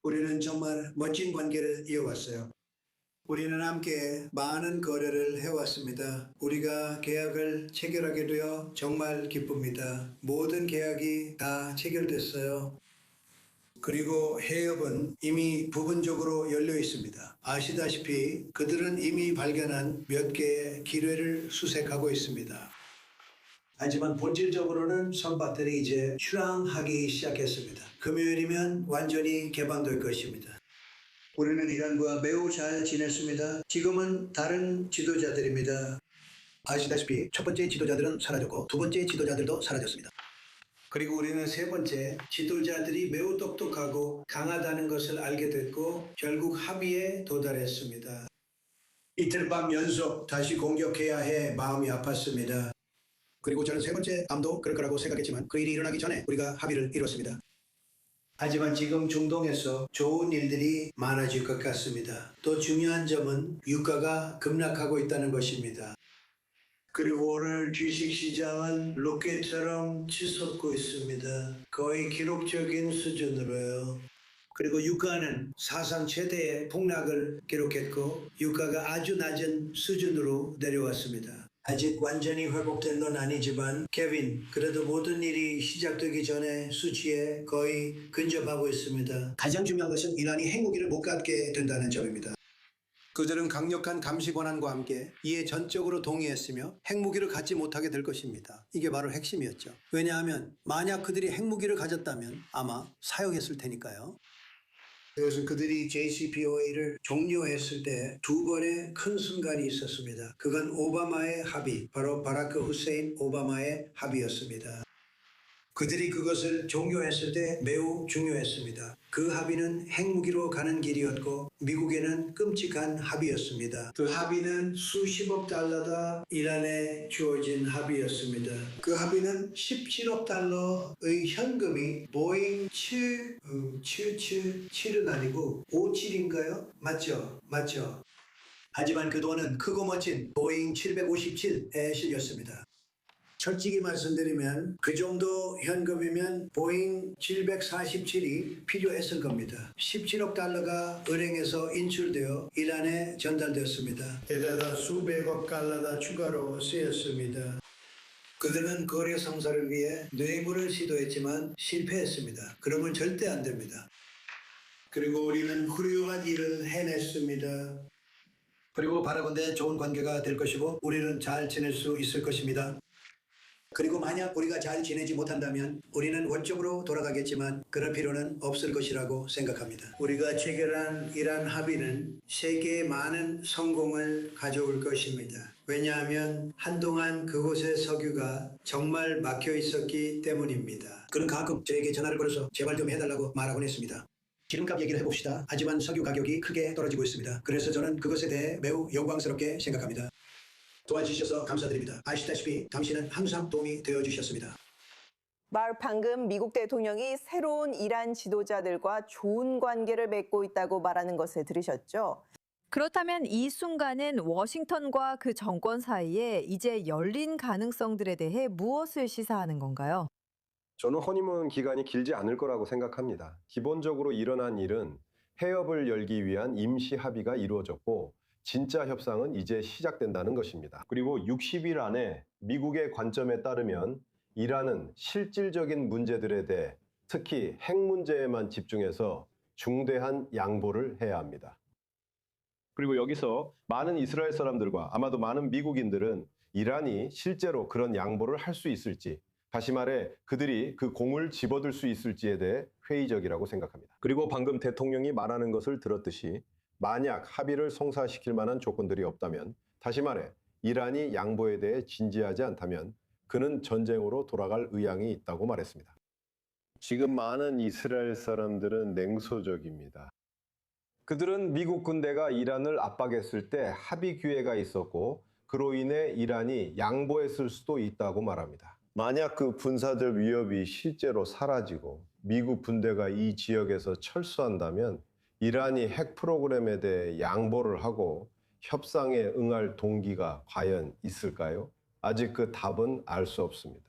우리는 정말 멋진 관계를 이어왔어요. 우리는 함께 많은 거래를 해왔습니다. 우리가 계약을 체결하게 되어 정말 기쁩니다. 모든 계약이 다 체결됐어요. 그리고 해협은 이미 부분적으로 열려 있습니다. 아시다시피 그들은 이미 발견한 몇 개의 기뢰를 수색하고 있습니다. 하지만 본질적으로는 선박들이 이제 출항하기 시작했습니다. 금요일이면 완전히 개방될 것입니다. 우리는 이란과 매우 잘 지냈습니다. 지금은 다른 지도자들입니다. 아시다시피 첫 번째 지도자들은 사라졌고 두 번째 지도자들도 사라졌습니다. 그리고 우리는 세 번째 지도자들이 매우 똑똑하고 강하다는 것을 알게 됐고 결국 합의에 도달했습니다. 이틀 밤 연속 다시 공격해야 해 마음이 아팠습니다. 그리고 저는 세 번째 밤도 그럴 거라고 생각했지만 그 일이 일어나기 전에 우리가 합의를 이뤘습니다. 하지만 지금 중동에서 좋은 일들이 많아질 것 같습니다. 또 중요한 점은 유가가 급락하고 있다는 것입니다. 그리고 오늘 주식시장은 로켓처럼 치솟고 있습니다. 거의 기록적인 수준으로요. 그리고 유가는 사상 최대의 폭락을 기록했고 유가가 아주 낮은 수준으로 내려왔습니다. 아직 완전히 회복된 건 아니지만 케빈, 그래도 모든 일이 시작되기 전에 수치에 거의 근접하고 있습니다. 가장 중요한 것은 이란이 핵무기를 못 갖게 된다는 점입니다. 그들은 강력한 감시 권한과 함께 이에 전적으로 동의했으며 핵무기를 갖지 못하게 될 것입니다. 이게 바로 핵심이었죠. 왜냐하면 만약 그들이 핵무기를 가졌다면 아마 사용했을 테니까요. 그것은 그들이 JCPOA를 종료했을 때 두 번의 큰 순간이 있었습니다. 그건 오바마의 합의, 바로 바라크 후세인 오바마의 합의였습니다. 그들이 그것을 종료했을 때 매우 중요했습니다. 그 합의는 핵무기로 가는 길이었고 미국에는 끔찍한 합의였습니다. 그 합의는 수십억 달러가 이란에 주어진 합의였습니다. 그 합의는 17억 달러의 현금이 보잉 777은 아니고 57인가요? 맞죠? 하지만 그 돈은 크고 멋진 보잉 757에 실렸습니다. 솔직히 말씀드리면 그 정도 현금이면 보잉 747이 필요했을 겁니다. 17억 달러가 은행에서 인출되어 이란에 전달되었습니다. 게다가 수백억 달러가 추가로 쓰였습니다. 그들은 거래 성사를 위해 뇌물을 시도했지만 실패했습니다. 그러면 절대 안 됩니다. 그리고 우리는 훌륭한 일을 해냈습니다. 그리고 바라건대 좋은 관계가 될 것이고 우리는 잘 지낼 수 있을 것입니다. 그리고 만약 우리가 잘 지내지 못한다면 우리는 원점으로 돌아가겠지만 그럴 필요는 없을 것이라고 생각합니다. 우리가 체결한 이란 합의는 세계에 많은 성공을 가져올 것입니다. 왜냐하면 한동안 그곳의 석유가 정말 막혀 있었기 때문입니다. 그는 가끔 저에게 전화를 걸어서 제발 좀 해달라고 말하곤 했습니다. 기름값 얘기를 해봅시다. 하지만 석유 가격이 크게 떨어지고 있습니다. 그래서 저는 그것에 대해 매우 영광스럽게 생각합니다. 도와주셔서 감사드립니다. 아시다시피 당신은 항상 도움이 되어주셨습니다. 방금 미국 대통령이 새로운 이란 지도자들과 좋은 관계를 맺고 있다고 말하는 것을 들으셨죠? 그렇다면 이 순간은 워싱턴과 그 정권 사이에 이제 열린 가능성들에 대해 무엇을 시사하는 건가요? 저는 허니문 기간이 길지 않을 거라고 생각합니다. 기본적으로 일어난 일은 해협을 열기 위한 임시 합의가 이루어졌고 진짜 협상은 이제 시작된다는 것입니다. 그리고 60일 안에 미국의 관점에 따르면 이란은 실질적인 문제들에 대해 특히 핵 문제에만 집중해서 중대한 양보를 해야 합니다. 그리고 여기서 많은 이스라엘 사람들과 아마도 많은 미국인들은 이란이 실제로 그런 양보를 할 수 있을지, 다시 말해 그들이 그 공을 집어들 수 있을지에 대해 회의적이라고 생각합니다. 그리고 방금 대통령이 말하는 것을 들었듯이 만약 합의를 성사시킬 만한 조건들이 없다면, 다시 말해 이란이 양보에 대해 진지하지 않다면 그는 전쟁으로 돌아갈 의향이 있다고 말했습니다. 지금 많은 이스라엘 사람들은 냉소적입니다. 그들은 미국 군대가 이란을 압박했을 때 합의 기회가 있었고 그로 인해 이란이 양보했을 수도 있다고 말합니다. 만약 그 군사적 위협이 실제로 사라지고 미국 군대가 이 지역에서 철수한다면 이란이 핵 프로그램에 대해 양보를 하고 협상에 응할 동기가 과연 있을까요? 아직 그 답은 알 수 없습니다.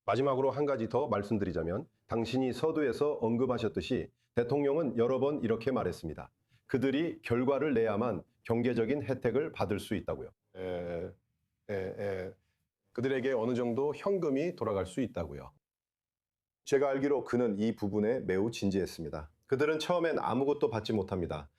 마지막으로 한 가지 더 말씀드리자면 당신이 서두에서 언급하셨듯이 대통령은 여러 번 이렇게 말했습니다. 그들이 결과를 내야만 경제적인 혜택을 받을 수 있다고요. 그들에게 어느 정도 현금이 돌아갈 수 있다고요. 제가 알기로 그는 이 부분에 매우 진지했습니다. 그들은 처음엔 아무것도 받지 못합니다.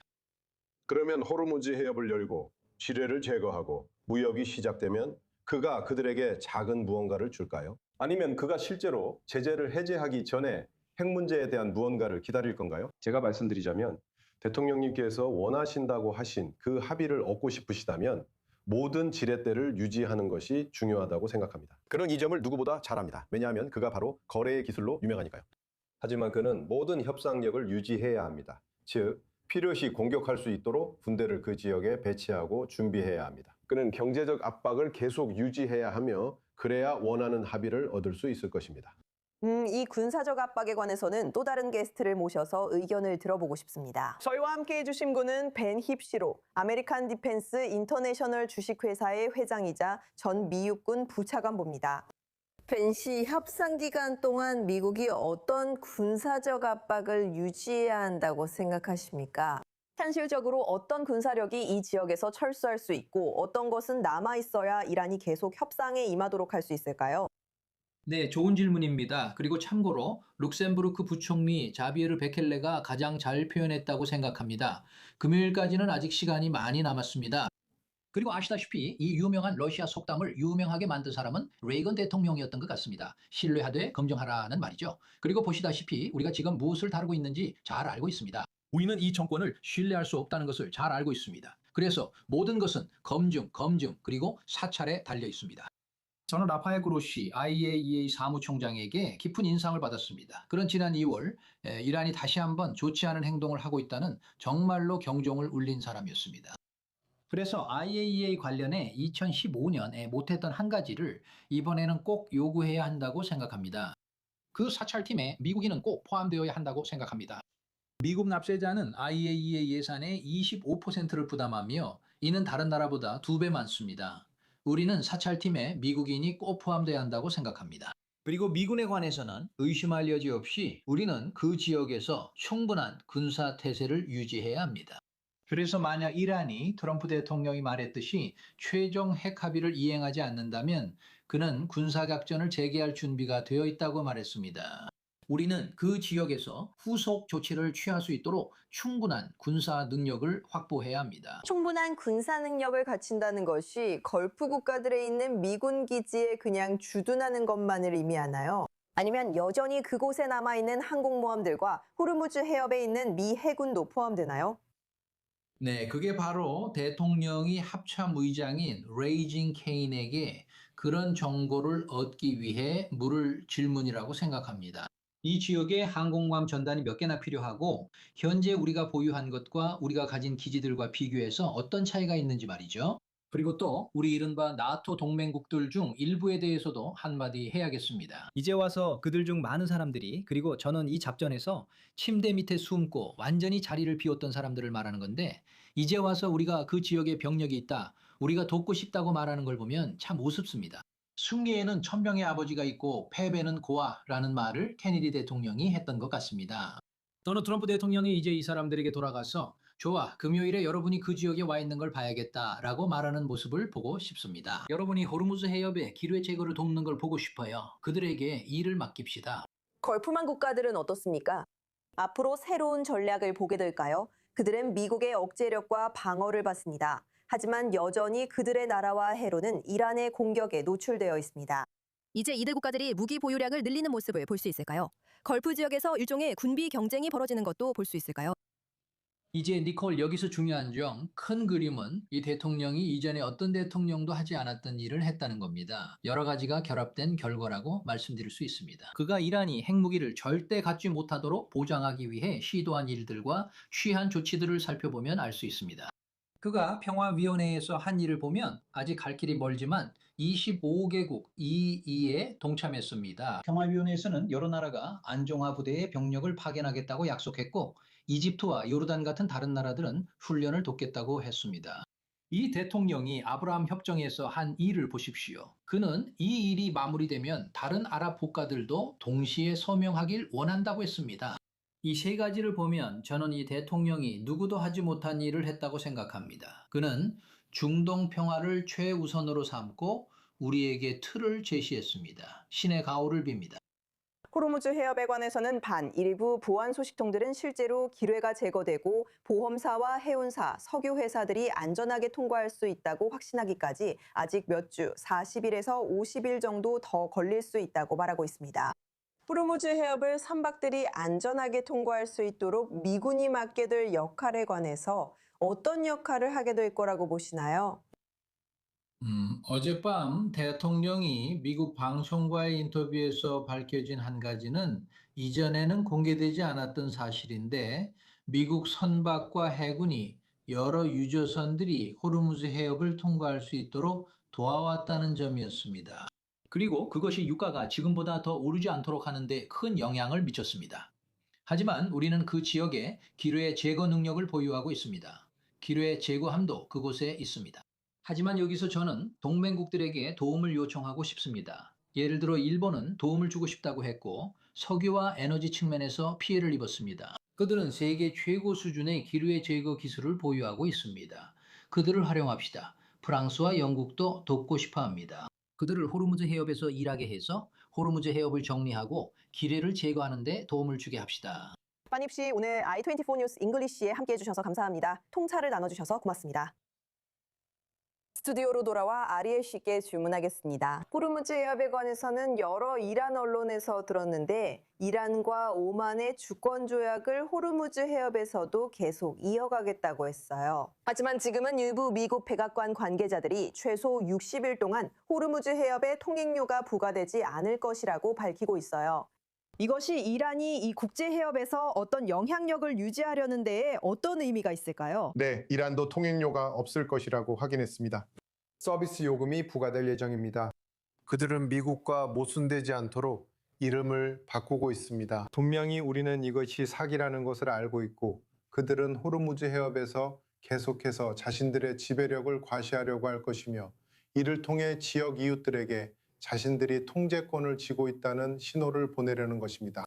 그러면 호르무즈 해협을 열고 지뢰를 제거하고 무역이 시작되면 그가 그들에게 작은 무언가를 줄까요? 아니면 그가 실제로 제재를 해제하기 전에 핵 문제에 대한 무언가를 기다릴 건가요? 제가 말씀드리자면 대통령님께서 원하신다고 하신 그 합의를 얻고 싶으시다면 모든 지렛대를 유지하는 것이 중요하다고 생각합니다. 그는 이 점을 누구보다 잘합니다. 왜냐하면 그가 바로 거래의 기술로 유명하니까요. 하지만 그는 모든 협상력을 유지해야 합니다. 즉, 필요시 공격할 수 있도록 군대를 그 지역에 배치하고 준비해야 합니다. 그는 경제적 압박을 계속 유지해야 하며 그래야 원하는 합의를 얻을 수 있을 것입니다. 이 군사적 압박에 관해서는 또 다른 게스트를 모셔서 의견을 들어보고 싶습니다. 저희와 함께 해주신 분은 벤 힙시로 아메리칸 디펜스 인터내셔널 주식회사의 회장이자 전 미육군 부차관보입니다. 벤 씨, 협상 기간 동안 미국이 어떤 군사적 압박을 유지해야 한다고 생각하십니까? 현실적으로 어떤 군사력이 이 지역에서 철수할 수 있고 어떤 것은 남아있어야 이란이 계속 협상에 임하도록 할 수 있을까요? 네, 좋은 질문입니다. 그리고 참고로 룩셈부르크 부총리 자비에르 베켈레가 가장 잘 표현했다고 생각합니다. 금요일까지는 아직 시간이 많이 남았습니다. 그리고 아시다시피 이 유명한 러시아 속담을 유명하게 만든 사람은 레이건 대통령이었던 것 같습니다. 신뢰하되 검증하라는 말이죠. 그리고 보시다시피 우리가 지금 무엇을 다루고 있는지 잘 알고 있습니다. 우리는 이 정권을 신뢰할 수 없다는 것을 잘 알고 있습니다. 그래서 모든 것은 검증, 그리고 사찰에 달려 있습니다. 저는 라파엘 그로시 IAEA 사무총장에게 깊은 인상을 받았습니다. 그런 지난 2월 이란이 다시 한번 좋지 않은 행동을 하고 있다는 정말로 경종을 울린 사람이었습니다. 그래서 IAEA 관련해 2015년에 못했던 한 가지를 이번에는 꼭 요구해야 한다고 생각합니다. 그 사찰팀에 미국인은 꼭 포함되어야 한다고 생각합니다. 미국 납세자는 IAEA 예산의 25%를 부담하며 이는 다른 나라보다 2배 많습니다. 우리는 사찰팀에 미국인이 꼭 포함돼야 한다고 생각합니다. 그리고 미군에 관해서는 의심할 여지 없이 우리는 그 지역에서 충분한 군사 태세를 유지해야 합니다. 그래서 만약 이란이 트럼프 대통령이 말했듯이 최종 핵 합의를 이행하지 않는다면 그는 군사작전을 재개할 준비가 되어 있다고 말했습니다. 우리는 그 지역에서 후속 조치를 취할 수 있도록 충분한 군사 능력을 확보해야 합니다. 충분한 군사 능력을 갖춘다는 것이 걸프 국가들에 있는 미군 기지에 그냥 주둔하는 것만을 의미하나요? 아니면 여전히 그곳에 남아있는 항공모함들과 호르무즈 해협에 있는 미 해군도 포함되나요? 네, 그게 바로 대통령이 합참 의장인 레이징 케인에게 그런 정보를 얻기 위해 물을 질문이라고 생각합니다. 이 지역에 항공모함 전단이 몇 개나 필요하고 현재 우리가 보유한 것과 우리가 가진 기지들과 비교해서 어떤 차이가 있는지 말이죠. 그리고 또 우리 이른바 나토 동맹국들 중 일부에 대해서도 한마디 해야겠습니다. 이제 와서 그들 중 많은 사람들이, 그리고 저는 이 작전에서 침대 밑에 숨고 완전히 자리를 비웠던 사람들을 말하는 건데, 이제 와서 우리가 그 지역에 병력이 있다, 우리가 돕고 싶다고 말하는 걸 보면 참 우습습니다. 승리에는 천명의 아버지가 있고 패배는 고아라는 말을 케네디 대통령이 했던 것 같습니다. 또는 트럼프 대통령이 이제 이 사람들에게 돌아가서 좋아, 금요일에 여러분이 그 지역에 와 있는 걸 봐야겠다라고 말하는 모습을 보고 싶습니다. 여러분이 호르무즈 해협에 기뢰 제거를 돕는 걸 보고 싶어요. 그들에게 일을 맡깁시다. 걸프만 국가들은 어떻습니까? 앞으로 새로운 전략을 보게 될까요? 그들은 미국의 억제력과 방어를 받습니다. 하지만 여전히 그들의 나라와 해로는 이란의 공격에 노출되어 있습니다. 이제 이들 국가들이 무기 보유량을 늘리는 모습을 볼 수 있을까요? 걸프 지역에서 일종의 군비 경쟁이 벌어지는 것도 볼 수 있을까요? 이제 니콜, 여기서 중요한 점, 큰 그림은 이 대통령이 이전에 어떤 대통령도 하지 않았던 일을 했다는 겁니다. 여러 가지가 결합된 결과라고 말씀드릴 수 있습니다. 그가 이란이 핵무기를 절대 갖지 못하도록 보장하기 위해 시도한 일들과 취한 조치들을 살펴보면 알 수 있습니다. 그가 평화위원회에서 한 일을 보면 아직 갈 길이 멀지만 25개국 EE에 동참했습니다. 평화위원회에서는 여러 나라가 안정화 부대의 병력을 파견하겠다고 약속했고 이집트와 요르단 같은 다른 나라들은 훈련을 돕겠다고 했습니다. 이 대통령이 아브라함 협정에서 한 일을 보십시오. 그는 이 일이 마무리되면 다른 아랍 국가들도 동시에 서명하길 원한다고 했습니다. 이 세 가지를 보면 저는 이 대통령이 누구도 하지 못한 일을 했다고 생각합니다. 그는 중동 평화를 최우선으로 삼고 우리에게 틀을 제시했습니다. 신의 가호를 빕니다. 호르무즈 해협에 관해서는 일부 보안 소식통들은 실제로 기뢰가 제거되고 보험사와 해운사, 석유회사들이 안전하게 통과할 수 있다고 확신하기까지 아직 몇 주, 40일에서 50일 정도 더 걸릴 수 있다고 말하고 있습니다. 호르무즈 해협을 선박들이 안전하게 통과할 수 있도록 미군이 맡게 될 역할에 관해서 어떤 역할을 하게 될 거라고 보시나요? 어젯밤 대통령이 미국 방송과의 인터뷰에서 밝혀진 한 가지는 이전에는 공개되지 않았던 사실인데 미국 선박과 해군이 여러 유조선들이 호르무즈 해협을 통과할 수 있도록 도와왔다는 점이었습니다. 그리고 그것이 유가가 지금보다 더 오르지 않도록 하는 데 큰 영향을 미쳤습니다. 하지만 우리는 그 지역에 기뢰 제거 능력을 보유하고 있습니다. 기뢰 제거함도 그곳에 있습니다. 하지만 여기서 저는 동맹국들에게 도움을 요청하고 싶습니다. 예를 들어 일본은 도움을 주고 싶다고 했고 석유와 에너지 측면에서 피해를 입었습니다. 그들은 세계 최고 수준의 기뢰 제거 기술을 보유하고 있습니다. 그들을 활용합시다. 프랑스와 영국도 돕고 싶어 합니다. 그들을 호르무즈 해협에서 일하게 해서 호르무즈 해협을 정리하고 기뢰를 제거하는 데 도움을 주게 합시다. 빠닙 씨, 오늘 i24 뉴스 잉글리시에 함께해 주셔서 감사합니다. 통찰을 나눠주셔서 고맙습니다. 스튜디오로 돌아와 아리엘 씨께 질문하겠습니다. 호르무즈 해협에 관해서는 여러 이란 언론에서 들었는데 이란과 오만의 주권 조약을 호르무즈 해협에서도 계속 이어가겠다고 했어요. 하지만 지금은 일부 미국 백악관 관계자들이 최소 60일 동안 호르무즈 해협에 통행료가 부과되지 않을 것이라고 밝히고 있어요. 이것이 이란이 이 국제 해협에서 어떤 영향력을 유지하려는 데에 어떤 의미가 있을까요? 네, 이란도 통행료가 없을 것이라고 확인했습니다. 서비스 요금이 부과될 예정입니다. 그들은 미국과 모순되지 않도록 이름을 바꾸고 있습니다. 분명히 우리는 이것이 사기라는 것을 알고 있고 그들은 호르무즈 해협에서 계속해서 자신들의 지배력을 과시하려고 할 것이며 이를 통해 지역 이웃들에게 자신들이 통제권을 쥐고 있다는 신호를 보내려는 것입니다.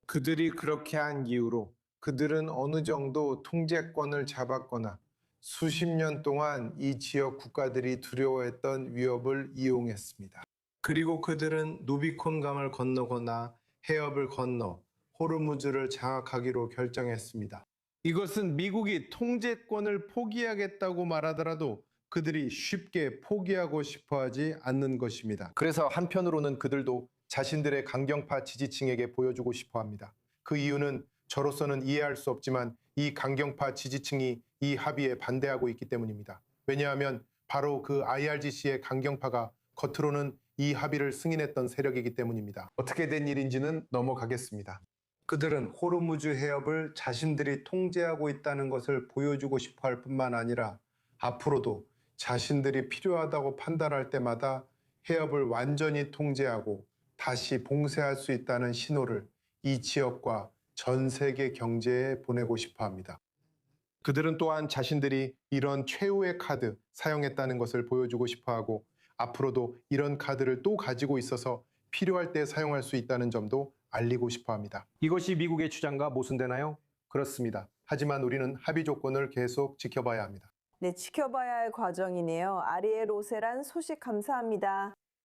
그들이 그렇게 한 이유로 그들은 어느 정도 통제권을 잡았거나 수십 년 동안 이 지역 국가들이 두려워했던 위협을 이용했습니다. 그리고 그들은 루비콘강을 건너거나 해협을 건너 호르무즈를 장악하기로 결정했습니다. 이것은 미국이 통제권을 포기하겠다고 말하더라도 그들이 쉽게 포기하고 싶어하지 않는 것입니다. 그래서 한편으로는 그들도 자신들의 강경파 지지층에게 보여주고 싶어합니다. 그 이유는 저로서는 이해할 수 없지만 이 강경파 지지층이 이 합의에 반대하고 있기 때문입니다. 왜냐하면 바로 그 IRGC의 강경파가 겉으로는 이 합의를 승인했던 세력이기 때문입니다. 어떻게 된 일인지는 넘어가겠습니다. 그들은 호르무즈 해협을 자신들이 통제하고 있다는 것을 보여주고 싶어 할 뿐만 아니라 앞으로도 자신들이 필요하다고 판단할 때마다 해협을 완전히 통제하고 다시 봉쇄할 수 있다는 신호를 이 지역과 전 세계 경제에 보내고 싶어 합니다. 그들은 또한 자신들이 이런 최후의 카드 사용했다는 것을 보여주고 싶어 하고 앞으로도 이런 카드를 또 가지고 있어서 필요할 때 사용할 수 있다는 점도 알리고 싶어 합니다. 이것이 미국의 주장과 모순되나요? 그렇습니다. 하지만 우리는 합의 조건을 계속 지켜봐야 합니다. 네, 지켜봐야 할 과정이네요. 아리엘 오세란 소식 감사합니다.